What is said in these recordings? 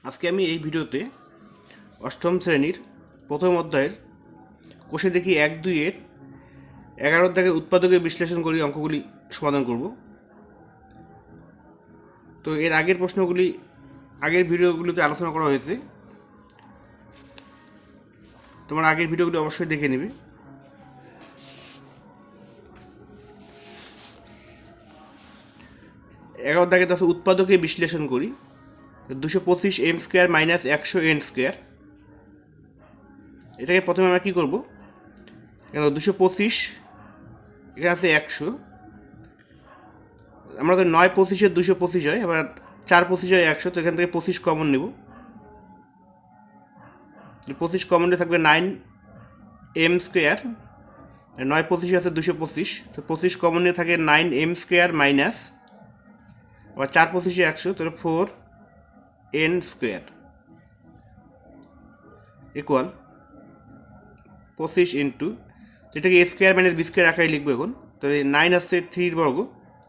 আজকে আমি এই ভিডিওতে অষ্টম শ্রেণীর প্রথম অধ্যায়ের কোষে দেখি 1-2 এর 11 দাগের উৎপাদকের বিশ্লেষণ করি অঙ্কগুলি সমাধান করব। তো এর আগের প্রশ্নগুলি আগের ভিডিওগুলিতে আলোচনা করা হয়েছে, তোমার আগের ভিডিওগুলি অবশ্যই দেখে নেবে। এগারো দাগে আছে উৎপাদকে বিশ্লেষণ করি। 225 m² - 100 n²। এটাকে প্রথমে আমরা কী করবো, 225 এখানে আছে 100, আমরা তো 9-25 225 হয়, আবার 4-25 হয় 100, তো এখান থেকে 25 কমন নেব। 25 কমন নিয়ে থাকবে 9m², 9-25 আছে 225, তো 25 কমন নিয়ে থাকে 9m² মাইনাস, আবার 4-25 100, তাহলে 4n² ইকুয়াল 25 ইন্টু, যেটাকে a² - b² আকারে লিখবো এখন। তো 9 আসছে 3 বর্গ,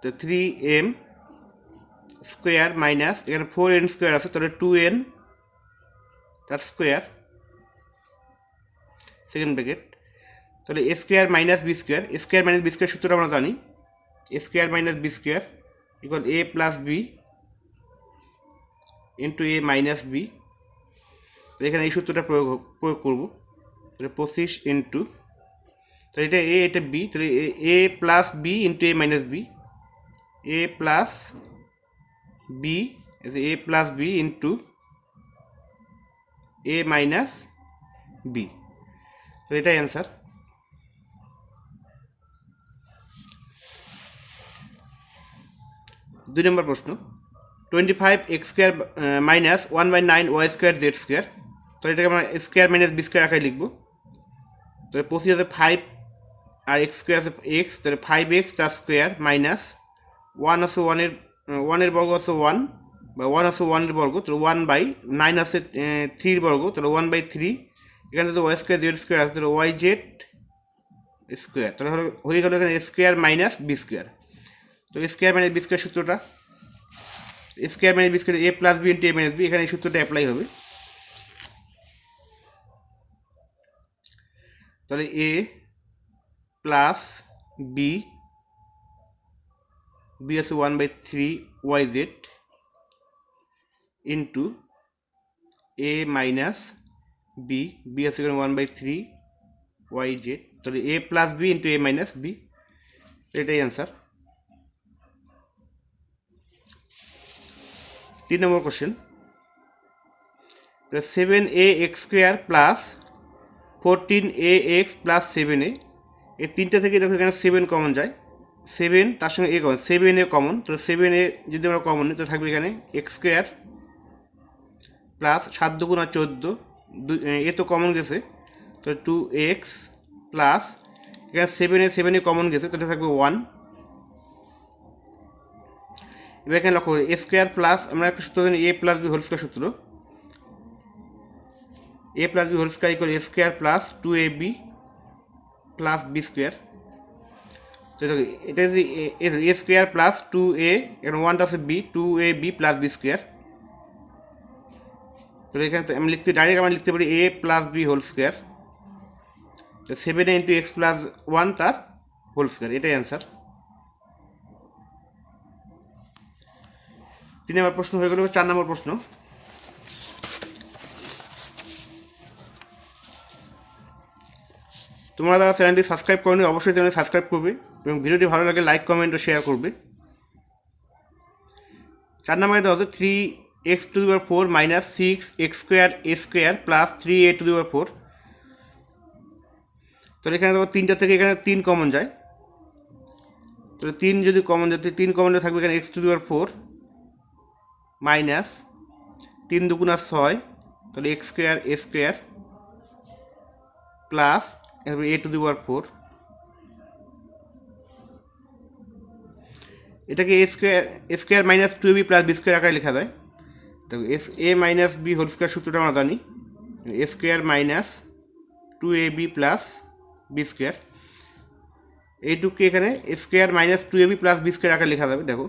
তো 3m² মাইনাস এখানে 4n² আছে, তাহলে 2n তার স্কোয়ার সেকেন্ড ব্র্যাকেট, তাহলে a² - b², a² - b² সূত্রটা আমরা জানি, a² - b² equal a plus B into a minus B. এখানে এই সূত্রটা প্রয়োগ করবো, তাহলে 25 ইন্টু, তো এটা এ এটা বি, তাহলে এ plus B into A minus B, a plus B into A minus B, তো এটাই অ্যান্সার। দুই নম্বর প্রশ্ন, 25x² মাইনাস 1/9y² z², তো এটাকে আমরা a² - b² আকারে লিখবো। তাহলে 25 আছে 5 আর x² আছে x, তাহলে 5x তার স্কোয়ার মাইনাস 1 আছে 1 এর বর্গ আছে 1, বা 1 আছে 1 এর বর্গ, তাহলে 1/9 আছে 3 বর্গ, তাহলে 1/3, এখানে তো y² z² আছে, তাহলে yz², তাহলে হয়ে গেল এখানে a² মাইনাস b²। তো a² - b² সূত্রটা, a² - b² a plus B into a minus B, এখানে এই সূত্রটা অ্যাপ্লাই হবে। তাহলে a প্লাস বি আছে 1/3 yz into a minus B আছে এখানে 1/3 yz, তাহলে a plus B into a minus B, এটাই অ্যান্সার। 3 নম্বর question, 7ax² plus 14ax plus 7a, এই তিনটা থেকে দেখো এখানে 7 কমন যায়, 7 তার সঙ্গে a কমন, 7a কমন, তো 7a যদি আমরা কমন নিই তো থাকবে এখানে x² প্লাস 7 × 2 = 14, এ তো কমন গেছে, তো 2x প্লাস এখানে 7a কমন গেছে, তো এটা থাকবে 1। এবার এখানে লক্ষ্য করি a² প্লাস, আমরা একটা সূত্র জানি a plus B whole square সূত্র, a plus B whole square equal a² plus 2ab plus b²। তো এটা যদি a² প্লাস 2a, এখানে 1টা আছে b, 2ab প্লাস b², তো এখানে আমি ডাইরেক্ট আমরা লিখতে পারি a plus B whole square, তো 7a ইন্টু x প্লাস 1 তার হোল স্কোয়ার, এটাই অ্যান্সার। 3 নম্বর প্রশ্ন হয়ে গেল। 4 নম্বর প্রশ্ন, তোমরা যারা চ্যানেলটি সাবস্ক্রাইব করনি অবশ্যই চ্যানেলটি সাবস্ক্রাইব করবে এবং ভিডিওটি ভালো লাগে লাইক কমেন্ট ও শেয়ার করবে। 4 নম্বরে দেওয়া হচ্ছে 3x⁴ minus 6x² plus 3a⁴, তো এখানে দেখো 3টা থেকে এখানে 3 কমন যায়, তো 3 যদি কমন যায়, 3 কমন থাকবে এখানে x⁴ মাইনাস 3 × 2 = 6, তাহলে x² প্লাস a⁴, এটাকে a² minus 2ab plus b² আকারে লেখা যায়। তো a minus B whole square সূত্রটা আমরা জানি, a² minus 2ab plus b², এইটুকুকে এখানে a² minus 2ab plus b² আকারে লেখা যাবে। দেখো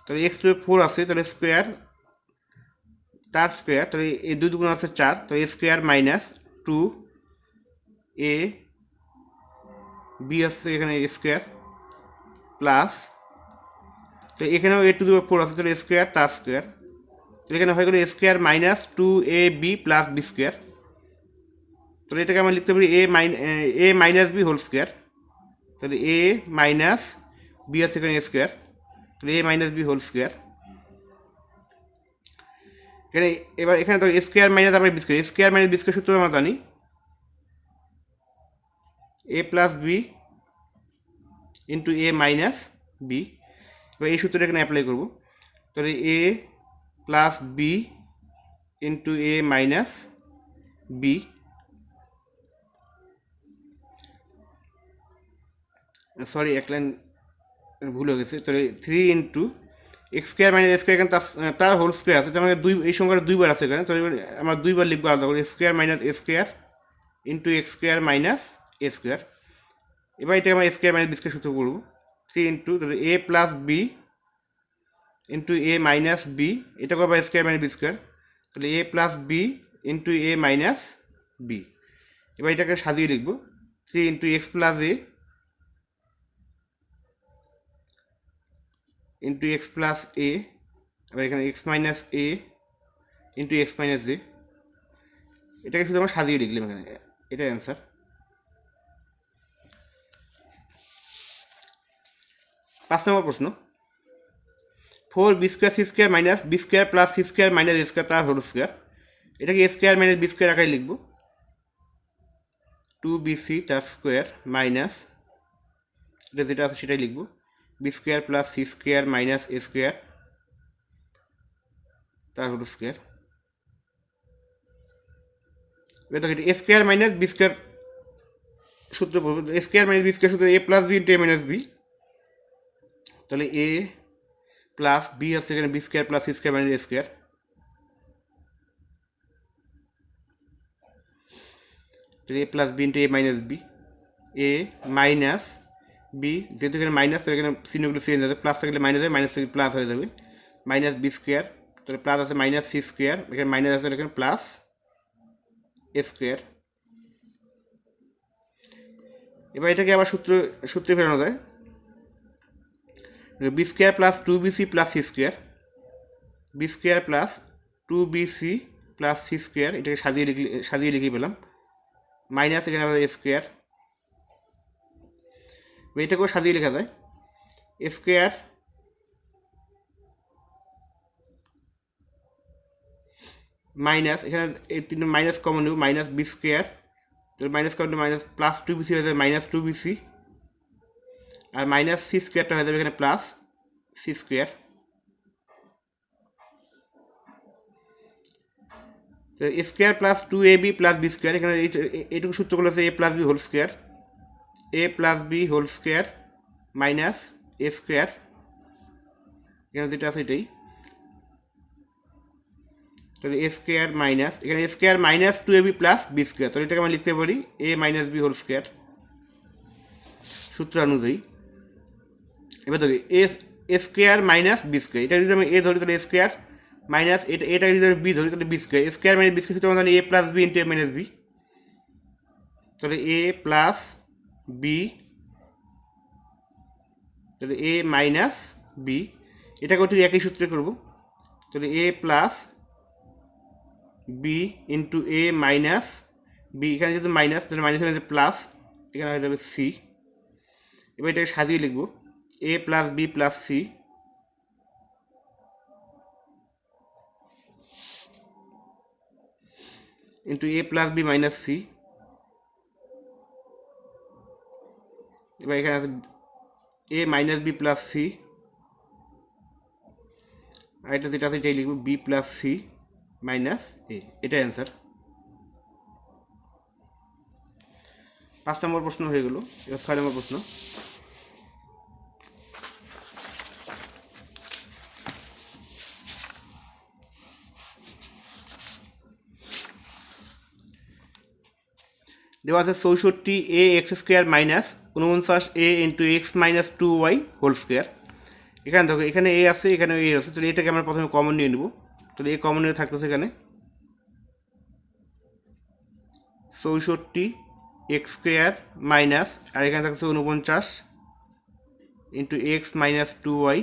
তাহলে x⁴ আছে, তাহলে স্কোয়ার তার স্কোয়ার, তাহলে এই 2 দুগুণ আছে 4, তো এ স্কোয়ার মাইনাস 2 এ বি আসছে এখানে এ স্কোয়ার প্লাস, তো এখানেও এ টু দি পাওয়ার 4 আছে, তাহলে এ স্কোয়ার তার স্কোয়ার, এখানে হয়ে গেল A square minus 2 A B plus B square, তাহলে এটাকে আমরা লিখতে পারি A minus B whole square, তাহলে এ মাইনাস বি আছে এখানে এ স্কোয়ার, তাহলে এ মাইনাস বি হোল স্কোয়ার। এখানে এবার এখানে তো স্কোয়ার মাইনাস আবার B square, square minus B square সূত্র আমরা জানি A plus B into A minus B. এবার এই সূত্রটা এখানে অ্যাপ্লাই করবো, তাহলে এ প্লাস বি ইন্টু এ মাইনাস বি, সরি এক লাইন ভুল হয়ে গেছে, তাহলে 3 into X square minus A square, এখানে তার হোল স্কোয়ার আছে, তার মানে এই সংখ্যাটা 2 বার আছে এখানে, তাহলে আমরা 2 বার লিখবো আলাদা করে, square minus A square into X square minus A square. এবার এটা আমরা স্কোয়ার মাইনাস বি স্কোয়ার সূত্র করবো, 3 ইন্টু তাহলে এ প্লাস বি ইন্টু এ মাইনাস বি, এটা করবো স্কোয়ার মাইনাস বি স্কোয়ার, তাহলে এ প্লাস বি ইন্টু এ মাইনাস বি। এবার এটাকে সাজিয়ে লিখবো 3 ইন্টু এক্স প্লাস এ ইন্টু এক্স প্লাস এ, এবার এখানে এক্স মাইনাস এ ইন্টু এক্স মাইনাস এ, এটাকে শুধু আমরা সাজিয়ে লিখলাম এখানে, এটাই অ্যান্সার। 5 নম্বর প্রশ্ন, 4 B square C square minus B square plus C square minus A square তার হোল স্কোয়ার, এটাকে এ স্কোয়ার মাইনাস বি স্কোয়ার আকারে লিখবো, 2bc তার স্কোয়ার মাইনাস এটা যেটা আছে সেটাই লিখবো, B square plus C square minus A square তার হোল স্কোয়ার। এবার দেখো এ স্কোয়ার মাইনাস বি স্কোয়ার সূত্র পড়বো, A square minus B square সূত্র এ প্লাস বি ইন্টু এ মাইনাস বি, তাহলে এ প্লাস বি আছে এখানে B square plus C square minus A square, তাহলে এ plus B into A minus B, A minus B যেহেতু এখানে minus, তো এখানে চিহ্নগুলো চেঞ্জ হবে, প্লাস থাকলে মাইনাস হবে, মাইনাস থেকে প্লাস হয়ে যাবে, মাইনাস বি স্কোয়ার, তাহলে প্লাস আছে মাইনাস সি স্কোয়ার, এখানে মাইনাস আছে এখানে প্লাস এ স্কোয়ার। এবার এটাকে আবার সূত্রে ফেরানো যায়, B square plus 2bc plus C square, B square plus 2bc plus C square, এটাকে সাজিয়ে লিখে পেলাম, মাইনাস এখানে আবার এ স্কোয়ার, এটাকেও সাজিয়ে লেখা যায় এ স্কোয়ার মাইনাস এখানে এই 3 মাইনাস কমন নেব, minus B square, minus common minus plus 2bc হয়ে যাবে মাইনাস 2bc, আর মাইনাস সি স্কোয়ারটা হয়ে যাবে এখানে প্লাস সি স্কোয়ার। তো এ square plus 2ab plus B square, এখানে এইটুকু সূত্র করলে হচ্ছে A plus B whole square, A plus B whole square minus A square, এখানে যেটা আছে এটাই, তাহলে এ স্কোয়ার মাইনাস এখানে এ square minus 2ab plus B square, তাহলে এটাকে আমরা লিখতে পারি A minus B whole square সূত্র অনুযায়ী। এবার ধরি A square minus B square, এটা যদি আমি এ ধরি তাহলে এ স্কোয়ার মাইনাস এটা যদি আমি বি ধরি তাহলে বি স্কোয়ার, এ স্কোয়ার মাইনাস বি স্কোয়ার সূত্র আমরা জানি A plus B into A minus B, তাহলে এ প্লাস বি তাহলে এ মাইনাস বি, এটাকেও ঠিক একই সূত্রে করব, তাহলে এ প্লাস বি ইন্টু এ মাইনাস বি, এখানে যদি মাইনাস তাহলে মাইনাস হয়ে যাবে প্লাস, এখানে হয়ে যাবে সি। এবার এটাকে সাজিয়ে লিখব A plus B plus C, into A plus B minus C, এবার এখানে আছে A minus B plus C, আর এটা যেটা আছে এটাই লিখব B plus C minus A, এটাই অ্যান্সার। 5 নম্বর প্রশ্ন হয়ে গেল। এবার 6 নম্বর প্রশ্ন, দেওয়া আছে 64 এ এক্স স্কোয়ার মাইনাস 49 এ into X minus 2y whole square. এখানে দেখো এখানে এ আছে এখানে এ আছে, তাহলে এটাকে আমরা প্রথমে কমন নিয়ে নেব, তাহলে এ কমন নিয়ে থাকতেছে এখানে 64 এক্স স্কোয়ার মাইনাস, আর এখানে থাকছে 49 into X minus 2y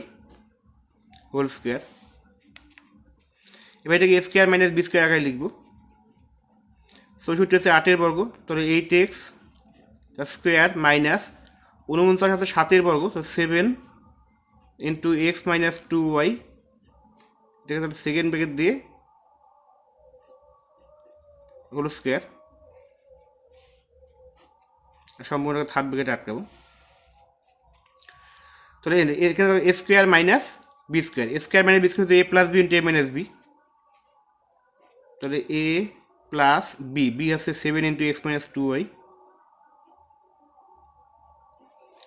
whole square. এবার এটাকে এ স্কোয়ার মাইনাস বি স্কোয়ার আকারে লিখব। 64 হচ্ছে 8 বর্গ, তাহলে 8x স্কোয়ার মাইনাস 49 হচ্ছে 7 বর্গ, তো 7 ইন্টু এক্স মাইনাস 2y, এটাকে তাহলে সেকেন্ড ব্র্যাকেট দিয়ে হোল স্কোয়ার, সম্পূর্ণ থার্ড ব্র্যাকেটে আটকাবো। তাহলে এখানে এ স্কোয়ার মাইনাস বি স্কোয়ার, এ স্কোয়ার মাইনাস বি স্কোয়ার এ প্লাস বি ইন্টু এ মাইনাস বি, তাহলে এ প্লাস বি, বি হচ্ছে 7 into X minus 2y,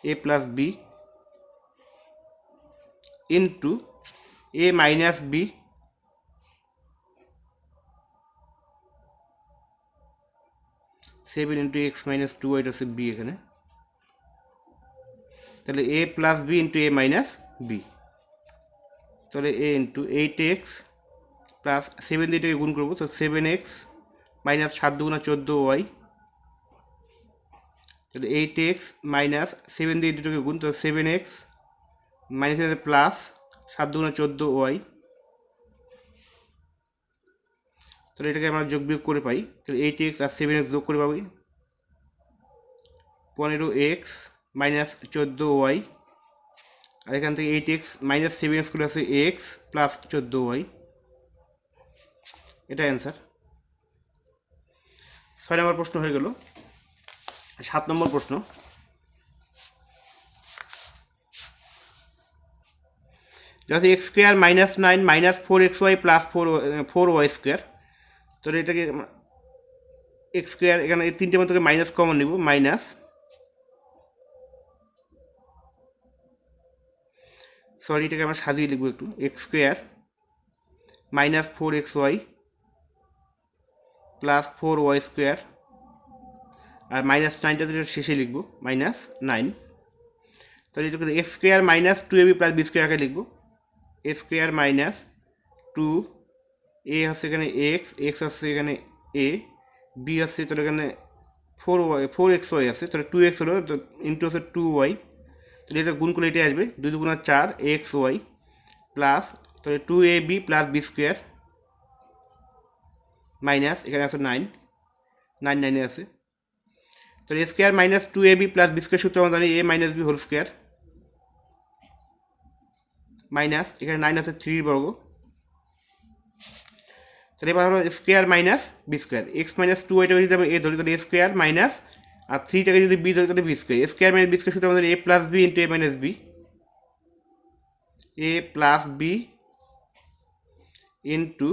A plus B into A minus B seven into X minus 2y, এটা হচ্ছে B এখানে, তাহলে এ plus B into এ minus B, তাহলে A into 8x plus 7 দিয়ে এটাকে গুণ করবো, তো 7x মাইনাস 7 দুগুণা 14y, তাহলে 8x মাইনাস 7 দিয়ে দুটোকে গুণ, তো 7x মাইনাস প্লাস 7 দুগুণা 14y, তাহলে এটাকে আমরা যোগ বিয়োগ করে পাই, তাহলে 8x আর 7x যোগ করে পাবি 15x মাইনাস 14y, আর এখান থেকে 8x মাইনাস 7x করে আছে x প্লাস 14y, এটা অ্যান্সার। 6 নম্বর প্রশ্ন হয়ে গেল। 7 নম্বর প্রশ্ন, যাতে X square minus 9 minus 4xy plus 4y square, তাহলে এটাকে এক্স স্কোয়ার, এখানে এই তিনটে মধ্যে মাইনাস কমন নিব, মাইনাস, সরি এটাকে আমরা সাজিয়ে লিখবো একটু, X square minus 4xy plus 4y square, আর মাইনাস 9টা শেষে লিখবো মাইনাস 9, তাহলে এটাকে X square minus 2ab plus B square আকারে লিখবো, এ স্কোয়ার মাইনাস 2, এ হচ্ছে এখানে এক্স, এক্স হচ্ছে এখানে এ, বি হচ্ছে তাহলে এখানে 4xy আছে, তাহলে 2x হলো, তো ইন্টু হচ্ছে 2y, তাহলে এটা গুণ করলে এটাই আসবে 2 দুগুণা 4xy প্লাস, তাহলে 2ab plus B square minus, এখানে আছে 9, 9 আছে, তাহলে এ square minus 2ab plus B square সূত্র আমরা জানি A minus B whole square, minus এখানে 9 আছে 3 বর্গ, তাহলে এবার হলো square minus B square, X minus 2yটা যদি আমরা এ ধরি, তাহলে এ স্কোয়ার মাইনাস, আর 3টাকে যদি বি ধরি তাহলে বি স্কোয়ার, এ স্কোয়ার মাইনাস বি স্কোয়ার সূত্র আমাদের এ plus B into A minus B, a plus B into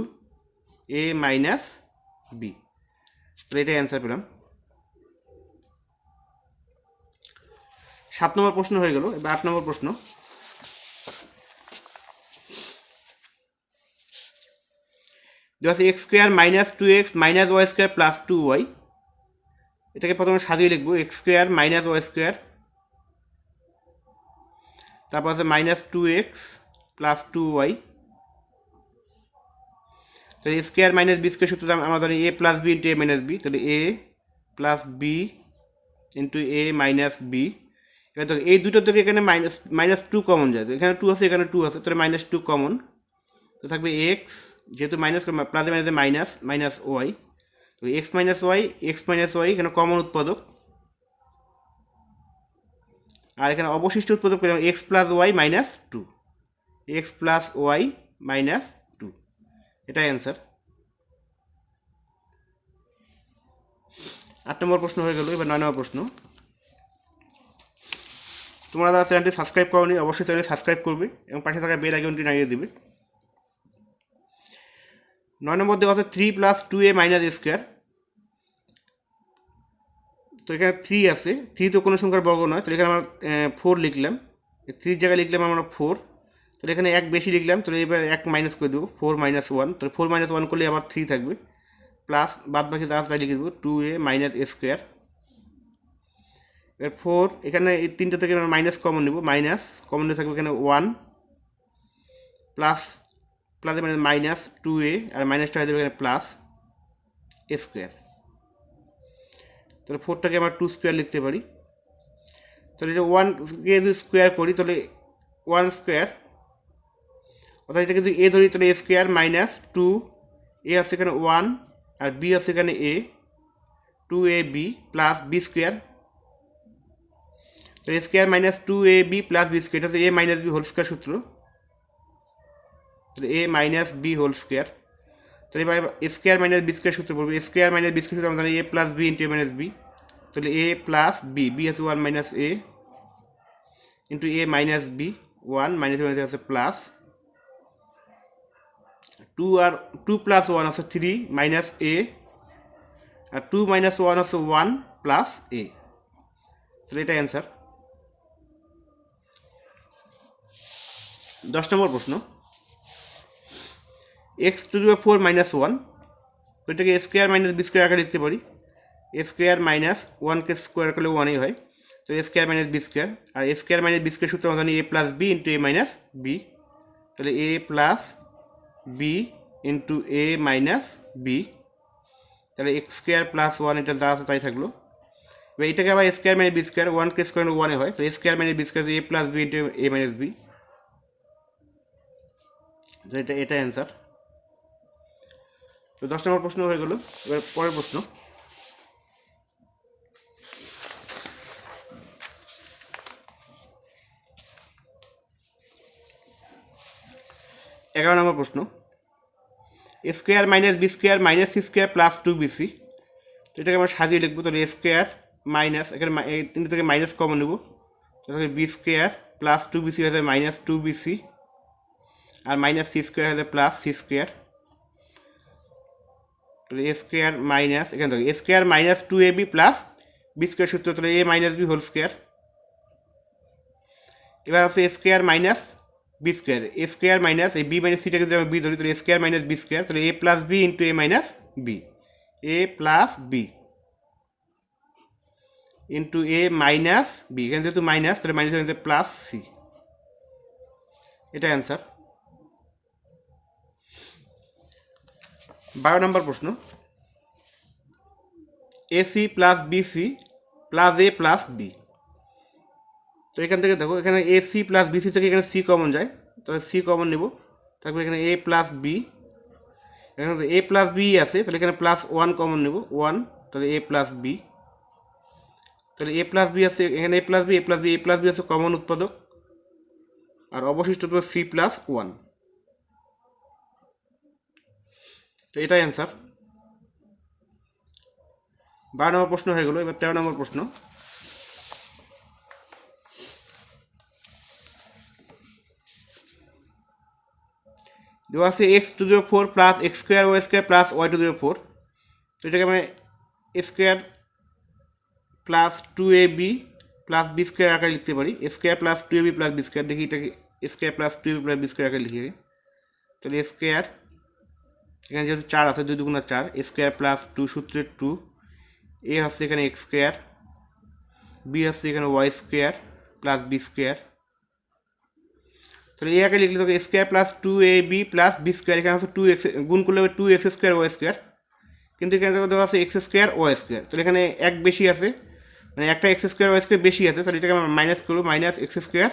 A minus B, তাহলে এটাই অ্যান্সার পেলাম। 7 নম্বর প্রশ্ন হয়ে গেল। এবার 8 নম্বর প্রশ্ন, X square minus 2x minus Y square plus 2y, এটাকে প্রথমে সাজিয়ে লিখবো, X square minus Y square, তারপর আছে মাইনাস 2x প্লাস 2y, তাহলে এ স্কোয়ার মাইনাস বি স্কোয়ার সূত্র আমরা জানি A plus B into A minus B, তাহলে এ প্লাস বি ইন্টু এ মাইনাস বি, এবার দেখো এই দুটো থেকে এখানে মাইনাস 2 কমন যায়, এখানে 2 আছে এখানে 2 আছে, তাহলে মাইনাস 2 কমন, তো থাকবে এক্স, যেহেতু মাইনাস প্লাসে মাইনাসে মাইনাস মাইনাস ওয়াই, তো এক্স মাইনাস ওয়াই এখানে কমন উৎপাদক, আর এখানে অবশিষ্ট উৎপাদক পেলাম X plus Y minus 2, X plus Y minus 2, এটাই অ্যান্সার। 8 নম্বর প্রশ্ন হয়ে গেল। এবার 9 নম্বর প্রশ্ন, তোমরা যারা চ্যানেলটি সাবস্ক্রাইব করোনি অবশ্যই চ্যানেলটি সাবস্ক্রাইব করবে এবং পাশে থাকা বেল আইকনটি নাড়িয়ে দেবে। 9 নম্বর দেওয়া আছে 3 plus 2a minus A square, তো এখানে 3 আছে, 3 তো কোনো সংখ্যার বর্গ নয়, তো এখানে আমরা 4 লিখলাম, 3 জায়গায় লিখলাম আমরা 4, তো এখানে 1 বেশি লিখলাম, তো এবার 1 মাইনাস করে দেবো, 4 মাইনাস 1, তো 4 মাইনাস 1 করলে আবার 3 থাকবে, প্লাস বাদ বাকি তাই লিখে দেবো 2a মাইনাস এ স্কোয়ার, এবার 4 এখানে এই 3টা থেকে আমরা মাইনাস কমন নেব, মাইনাস কমন নিয়ে থাকবে এখানে 1 প্লাস প্লাস মানে মাইনাস 2a আর মাইনাসটা হয়ে যাবে এখানে প্লাস a স্কোয়ার। তাহলে 4টাকে আমরা 2 স্কোয়ার লিখতে পারি। তাহলে এটা 1কে যদি স্কোয়ার করি তাহলে 1 স্কোয়ার, অর্থাৎ এটা যদি a ধরি তাহলে a স্কোয়ার মাইনাস 2a আছে এখানে 1 আর b আছে এখানে a 2ab plus b square. তাহলে a square minus 2ab plus b square, এটা হচ্ছে a minus b whole square সূত্র। তাহলে a minus b whole square. তাহলে এবার a square minus b square সূত্র পড়বে। a square minus b square সূত্র আমরা জানি a plus b into a minus b। তাহলে a প্লাস b, b আছে 1 minus a into a minus b, 1 minus আছে প্লাস 2 আর 2 প্লাস 1 আছে 3 মাইনাস a আর 2 মাইনাস 1 আছে 1 প্লাস a। তাহলে এটা অ্যান্সার। 10 নম্বর প্রশ্ন, x to the power 4 minus 1, তো এটাকে a square minus b square আকারে লিখতে পারি। a স্কোয়ার মাইনাস 1কে স্কোয়ার করলে 1ই হয়, তো a square minus b square. আর a square minus b square সূত্র আমরা জানি a plus b into a minus b। তাহলে a plus b into a minus b। তাহলে x স্কোয়ার প্লাস 1 এটা যা আছে তাই থাকলো। এবার এটাকে আবার a square minus b square, 1কে স্কোয়ার 1এ হয়, তো a square minus b square a plus b into a minus b। এটা অ্যান্সার। তো 10 নম্বর প্রশ্ন হয়ে গেল। এবার পরের প্রশ্ন, এগারো নম্বর প্রশ্ন, a square minus B square minus c square plus 2bc, তো এটাকে আমরা সাজিয়ে লিখবো। তাহলে এ স্কোয়ার মাইনাস, এখানে এই তিনটে থেকে মাইনাস কমন নেব, তাহলে বি স্কোয়ার প্লাস 2bc হয়ে যাবে মাইনাস 2bc আর মাইনাস সি স্কোয়ার হয়ে যাবে প্লাস সি স্কোয়ার। তাহলে এ স্কোয়ার মাইনাস, এখানে দেখো এ square minus 2ab plus B square সূত্র, তাহলে এ মাইনাস বি হোল স্কোয়ার। এবার আছে a square minus B square, A square minus এই বি মাইনাস সিটাকে যদি আমরা বি ধরি তাহলে এ স্কোয়ার মাইনাস বি স্কোয়ার, তাহলে এ plus B into A minus B, a plus B into A minus B, এখানে যেহেতু মাইনাস তাহলে মাইনাস হয়ে যাবে প্লাস সি। এটা অ্যান্সার। 12 নম্বর প্রশ্ন, এসি প্লাস বিসি প্লাস এ প্লাস বি, তো এখান থেকে দেখো এখানে এসি প্লাস বিসি থেকে এখানে সি কমন যায়, তাহলে সি কমন নেব। তারপরে এখানে এ প্লাস বি, এখানে এ প্লাস বি আছে, তাহলে এখানে প্লাস 1 কমন নেব 1, তাহলে এ প্লাস বি। তাহলে এ প্লাস বি আছে, এখানে এ plus B a plus B a plus B আছে কমন উৎপাদক, আর অবশিষ্ট তো সি প্লাস 1। তো এটাই অ্যান্সার। 12 নম্বর প্রশ্ন হয়ে গেল। এবার 13 নম্বর প্রশ্ন, দেওয়া আছে x to the power 4 plus x square y square plus y to the power 4, তো এটাকে আমরা a square plus 2ab plus B square আকারে লিখতে পারি। A square plus 2ab plus B square, দেখি এটাকে এ square plus 2ab plus B square আকারে লিখে, তাহলে এ স্কোয়ার এখানে যেহেতু 4 আছে 2 2 4, এ স্কোয়ার প্লাস 2 সূত্রের 2, এ হচ্ছে এখানে এক্স স্কোয়ার, বি হচ্ছে এখানে y square plus B square. তাহলে এ আগে লিখলে তো এ square plus 2ab plus B square, এখানে হচ্ছে 2x গুণ করলে হবে 2x স্কোয়ার ওয়াই স্কোয়ার, কিন্তু এখানে দেওয়া আছে এক্স স্কোয়ার ওয়াই স্কোয়ার, তাহলে এখানে এক বেশি আছে, মানে একটা এক্স স্কোয়ার ওয়াই স্কোয়ার বেশি আছে, তাহলে এটাকে আমরা মাইনাস করবো, minus x square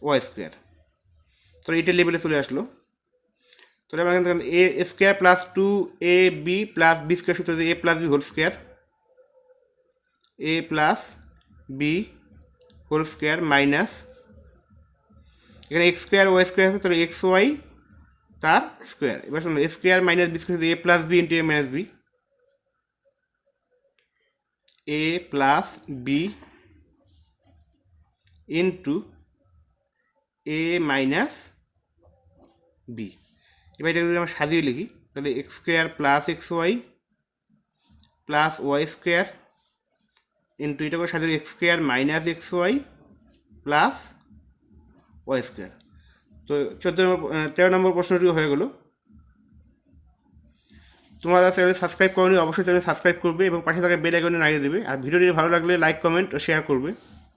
y square. তাহলে এটা লেভেলে চলে আসলো। তাহলে আমরা এখানে এ square plus 2ab plus B square সূত্র এ প্লাস বি হোল স্কোয়ার, এ plus B whole square minus এখানে এক্স স্কোয়ার ওয়াই স্কোয়ার আছে, তাহলে এক্স ওয়াই তার স্কোয়ার। এবার শুনুন a square minus B square A plus B into A minus B, a plus B into A minus B. এবার এটা যদি আমরা সাজিয়ে লিখি তাহলে X square plus X Y plus Y square into এটা করে সাজিয়ে X square minus X Y plus Y square. তো 13 নম্বর প্রশ্নটিও হয়ে গেল। তোমরা চ্যানেল সাবস্ক্রাইব করনি অবশ্যই চ্যানেল সাবস্ক্রাইব করবে এবং পাশে থাকা বেল আইকনে নাড়িয়ে দেবে, আর ভিডিওটি ভালো লাগলে লাইক কমেন্ট ও শেয়ার করবে।